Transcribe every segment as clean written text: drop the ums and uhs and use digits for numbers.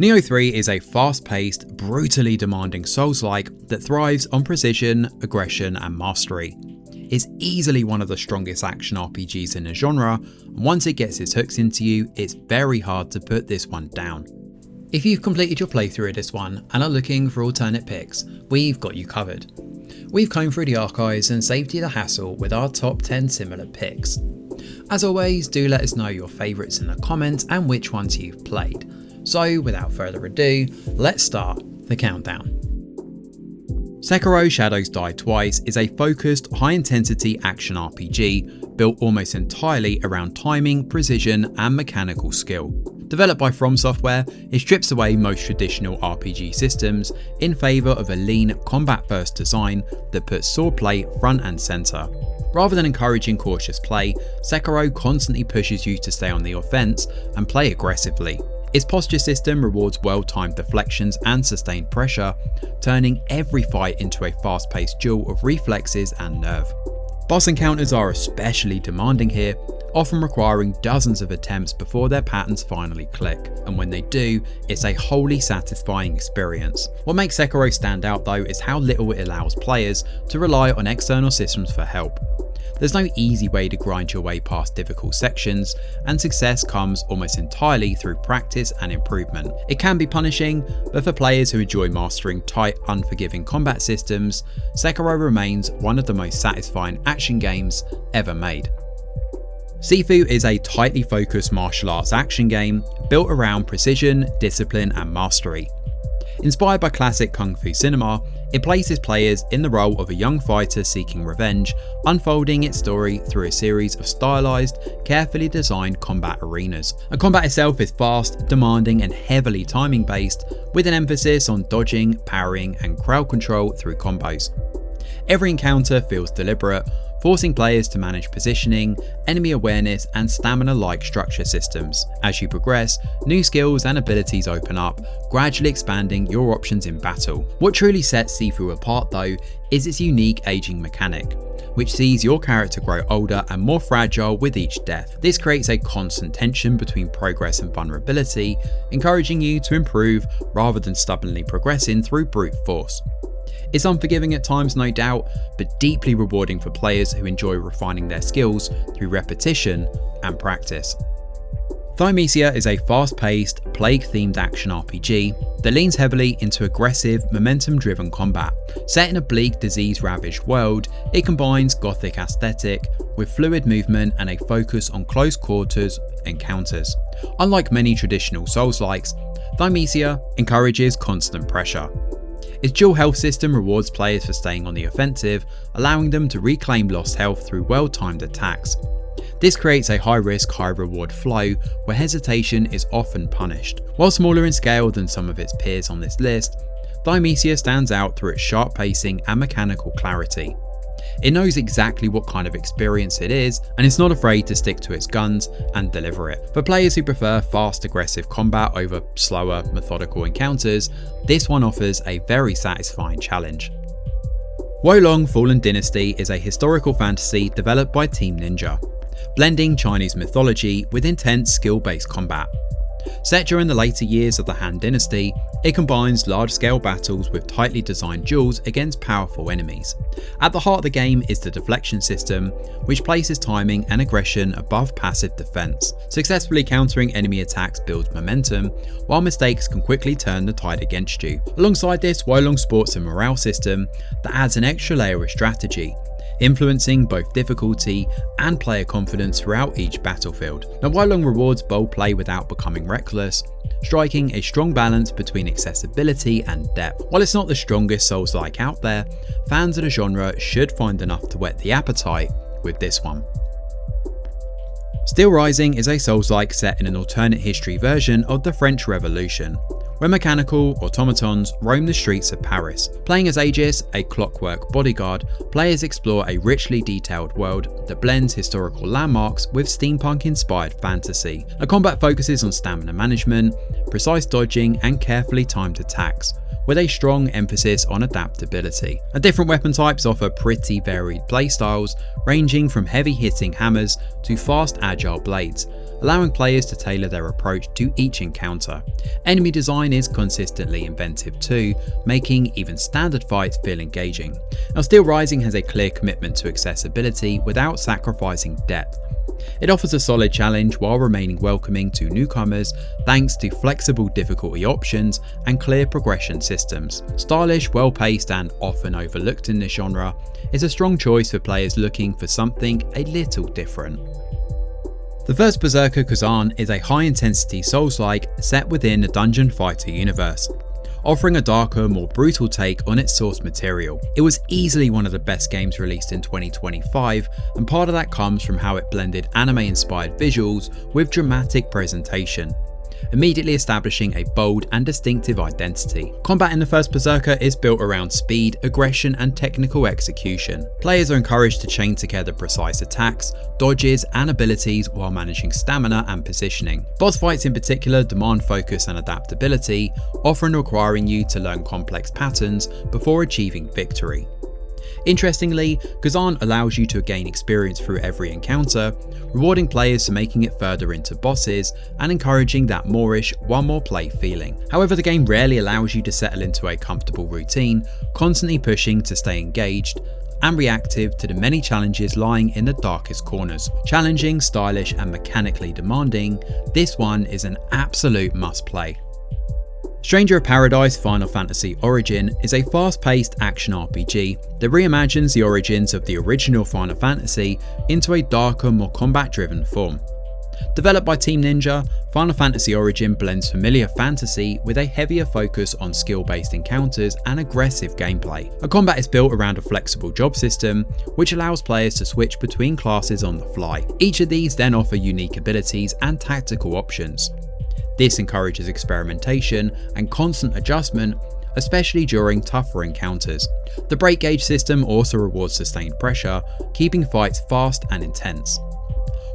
Nioh 3 is a fast-paced, brutally demanding Soulslike that thrives on precision, aggression and mastery. It's easily one of the strongest action RPGs in the genre, and once it gets its hooks into you, it's very hard to put this one down. If you've completed your playthrough of this one and are looking for alternate picks, we've got you covered. We've combed through the archives and saved you the hassle with our top 10 similar picks. As always, do let us know your favourites in the comments and which ones you've played. So without further ado, let's start the countdown. Sekiro Shadows Die Twice is a focused, high-intensity action RPG built almost entirely around timing, precision and mechanical skill. Developed by From Software, it strips away most traditional RPG systems in favour of a lean, combat-first design that puts swordplay front and centre. Rather than encouraging cautious play, Sekiro constantly pushes you to stay on the offence and play aggressively. Its posture system rewards well-timed deflections and sustained pressure, turning every fight into a fast-paced duel of reflexes and nerve. Boss encounters are especially demanding here, often requiring dozens of attempts before their patterns finally click, and when they do, it's a wholly satisfying experience. What makes Sekiro stand out though is how little it allows players to rely on external systems for help. There's no easy way to grind your way past difficult sections, and success comes almost entirely through practice and improvement. It can be punishing, but for players who enjoy mastering tight, unforgiving combat systems, Sekiro remains one of the most satisfying action games ever made. Sifu is a tightly focused martial arts action game built around precision, discipline and mastery. Inspired by classic kung fu cinema, it places players in the role of a young fighter seeking revenge, unfolding its story through a series of stylized, carefully designed combat arenas. The combat itself is fast, demanding and heavily timing based, with an emphasis on dodging, parrying and crowd control through combos. Every encounter feels deliberate, forcing players to manage positioning, enemy awareness and stamina-like structure systems. As you progress, new skills and abilities open up, gradually expanding your options in battle. What truly sets Sifu apart though is its unique aging mechanic, which sees your character grow older and more fragile with each death. This creates a constant tension between progress and vulnerability, encouraging you to improve rather than stubbornly progressing through brute force. It's unforgiving at times, no doubt, but deeply rewarding for players who enjoy refining their skills through repetition and practice. Thymesia is a fast-paced, plague-themed action RPG that leans heavily into aggressive, momentum-driven combat. Set in a bleak, disease-ravaged world, it combines gothic aesthetic with fluid movement and a focus on close quarters encounters. Unlike many traditional Soulslikes, Thymesia encourages constant pressure. Its dual health system rewards players for staying on the offensive, allowing them to reclaim lost health through well-timed attacks. This creates a high-risk, high-reward flow where hesitation is often punished. While smaller in scale than some of its peers on this list, Thymesia stands out through its sharp pacing and mechanical clarity. It knows exactly what kind of experience it is, and it's not afraid to stick to its guns and deliver it. For players who prefer fast, aggressive combat over slower, methodical encounters, this one offers a very satisfying challenge. Wukong Fallen Dynasty is a historical fantasy developed by Team Ninja, blending Chinese mythology with intense skill-based combat. Set during the later years of the Han Dynasty, it combines large-scale battles with tightly designed duels against powerful enemies. At the heart of the game is the deflection system, which places timing and aggression above passive defense. Successfully countering enemy attacks builds momentum, while mistakes can quickly turn the tide against you. Alongside this, Wukong sports a morale system that adds an extra layer of strategy, influencing both difficulty and player confidence throughout each battlefield. Now, Wukong rewards bold play without becoming reckless, striking a strong balance between accessibility and depth. While it's not the strongest Souls-like out there, fans of the genre should find enough to whet the appetite with this one. Steelrising is a Souls-like set in an alternate history version of the French Revolution, where mechanical automatons roam the streets of Paris. Playing as Aegis, a clockwork bodyguard, players explore a richly detailed world that blends historical landmarks with steampunk-inspired fantasy. The combat focuses on stamina management, precise dodging and carefully timed attacks, with a strong emphasis on adaptability. Different weapon types offer pretty varied playstyles, ranging from heavy-hitting hammers to fast, agile blades, allowing players to tailor their approach to each encounter. Enemy design is consistently inventive too, making even standard fights feel engaging. Now, Steelrising has a clear commitment to accessibility without sacrificing depth. It offers a solid challenge while remaining welcoming to newcomers thanks to flexible difficulty options and clear progression systems. Stylish, well-paced and often overlooked in this genre, is a strong choice for players looking for something a little different. The first Berserker Khazan is a high-intensity Soulslike set within the dungeon fighter universe, offering a darker, more brutal take on its source material. It was easily one of the best games released in 2025, and part of that comes from how it blended anime-inspired visuals with dramatic presentation, immediately establishing a bold and distinctive identity. Combat in the first Berserker is built around speed, aggression, and technical execution. Players are encouraged to chain together precise attacks, dodges, and abilities while managing stamina and positioning. Boss fights in particular demand focus and adaptability, often requiring you to learn complex patterns before achieving victory. Interestingly, Khazan allows you to gain experience through every encounter, rewarding players for making it further into bosses and encouraging that moreish one more play feeling. However, the game rarely allows you to settle into a comfortable routine, constantly pushing to stay engaged and reactive to the many challenges lying in the darkest corners. Challenging, stylish and mechanically demanding, this one is an absolute must play. Stranger of Paradise Final Fantasy Origin is a fast-paced action RPG that reimagines the origins of the original Final Fantasy into a darker, more combat-driven form. Developed by Team Ninja, Final Fantasy Origin blends familiar fantasy with a heavier focus on skill-based encounters and aggressive gameplay. A combat is built around a flexible job system, which allows players to switch between classes on the fly. Each of these then offer unique abilities and tactical options. This encourages experimentation and constant adjustment, especially during tougher encounters. The break gauge system also rewards sustained pressure, keeping fights fast and intense.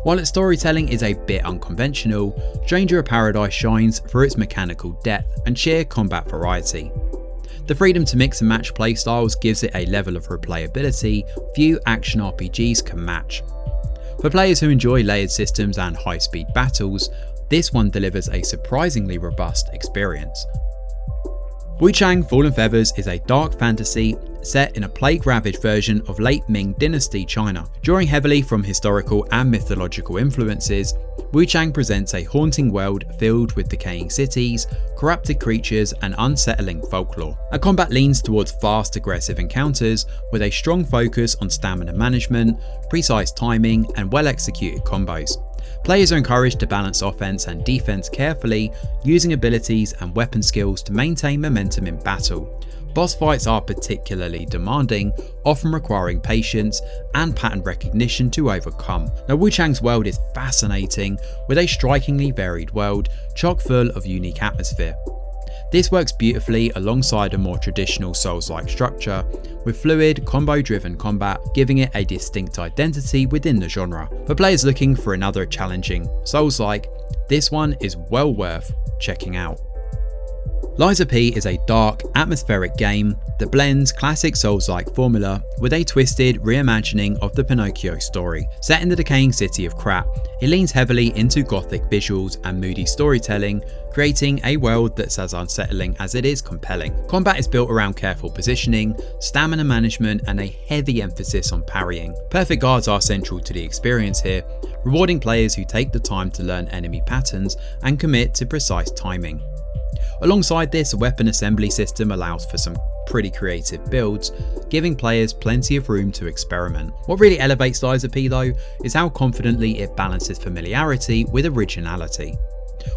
While its storytelling is a bit unconventional, Stranger of Paradise shines for its mechanical depth and sheer combat variety. The freedom to mix and match playstyles gives it a level of replayability few action RPGs can match. For players who enjoy layered systems and high-speed battles, this one delivers a surprisingly robust experience. WUCHANG Fallen Feathers is a dark fantasy set in a plague-ravaged version of late Ming Dynasty China. Drawing heavily from historical and mythological influences, WUCHANG presents a haunting world filled with decaying cities, corrupted creatures, and unsettling folklore. Our combat leans towards fast, aggressive encounters with a strong focus on stamina management, precise timing, and well-executed combos. Players are encouraged to balance offense and defense carefully, using abilities and weapon skills to maintain momentum in battle. Boss fights are particularly demanding, often requiring patience and pattern recognition to overcome. Now, WUCHANG's world is fascinating, with a strikingly varied world, chock full of unique atmosphere. This works beautifully alongside a more traditional Souls-like structure, with fluid, combo-driven combat giving it a distinct identity within the genre. For players looking for another challenging Souls-like, this one is well worth checking out. Lies of P is a dark, atmospheric game that blends classic Souls-like formula with a twisted reimagining of the Pinocchio story. Set in the decaying city of Crap, it leans heavily into gothic visuals and moody storytelling, creating a world that's as unsettling as it is compelling. Combat is built around careful positioning, stamina management, and a heavy emphasis on parrying. Perfect guards are central to the experience here, rewarding players who take the time to learn enemy patterns and commit to precise timing. Alongside this, a weapon assembly system allows for some pretty creative builds, giving players plenty of room to experiment. What really elevates Lies of P though is how confidently it balances familiarity with originality.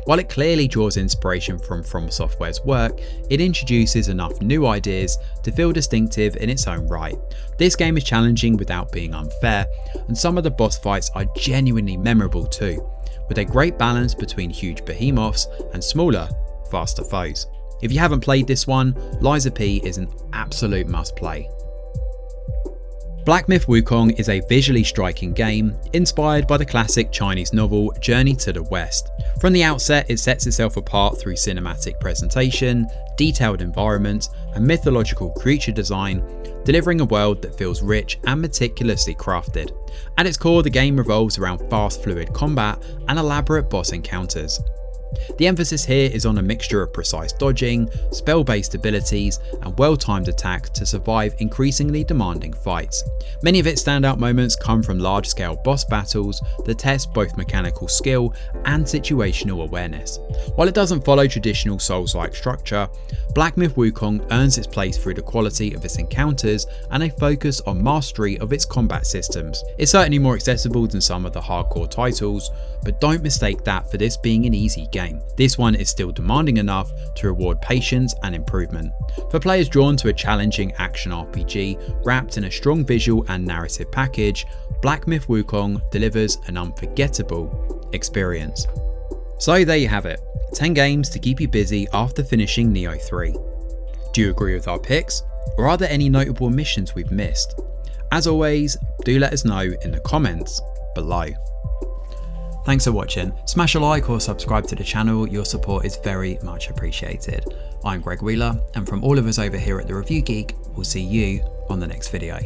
While it clearly draws inspiration from Software's work, it introduces enough new ideas to feel distinctive in its own right. This game is challenging without being unfair, and some of the boss fights are genuinely memorable too, with a great balance between huge behemoths and smaller, faster foes. If you haven't played this one, Lies of P is an absolute must play. Black Myth: Wukong is a visually striking game inspired by the classic Chinese novel Journey to the West. From the outset, it sets itself apart through cinematic presentation, detailed environments, and mythological creature design, delivering a world that feels rich and meticulously crafted. At its core, the game revolves around fast, fluid combat and elaborate boss encounters. The emphasis here is on a mixture of precise dodging, spell-based abilities, and well-timed attacks to survive increasingly demanding fights. Many of its standout moments come from large-scale boss battles that test both mechanical skill and situational awareness. While it doesn't follow traditional Souls-like structure, Black Myth: Wukong earns its place through the quality of its encounters and a focus on mastery of its combat systems. It's certainly more accessible than some of the hardcore titles, but don't mistake that for this being an easy game. This one is still demanding enough to reward patience and improvement. For players drawn to a challenging action RPG wrapped in a strong visual and narrative package, Black Myth: Wukong delivers an unforgettable experience. So there you have it, 10 games to keep you busy after finishing Nioh 3. Do you agree with our picks, or are there any notable missions we've missed? As always, do let us know in the comments below. Thanks for watching. Smash a like or subscribe to the channel, your support is very much appreciated. I'm Greg Wheeler, and from all of us over here at The Review Geek, we'll see you on the next video.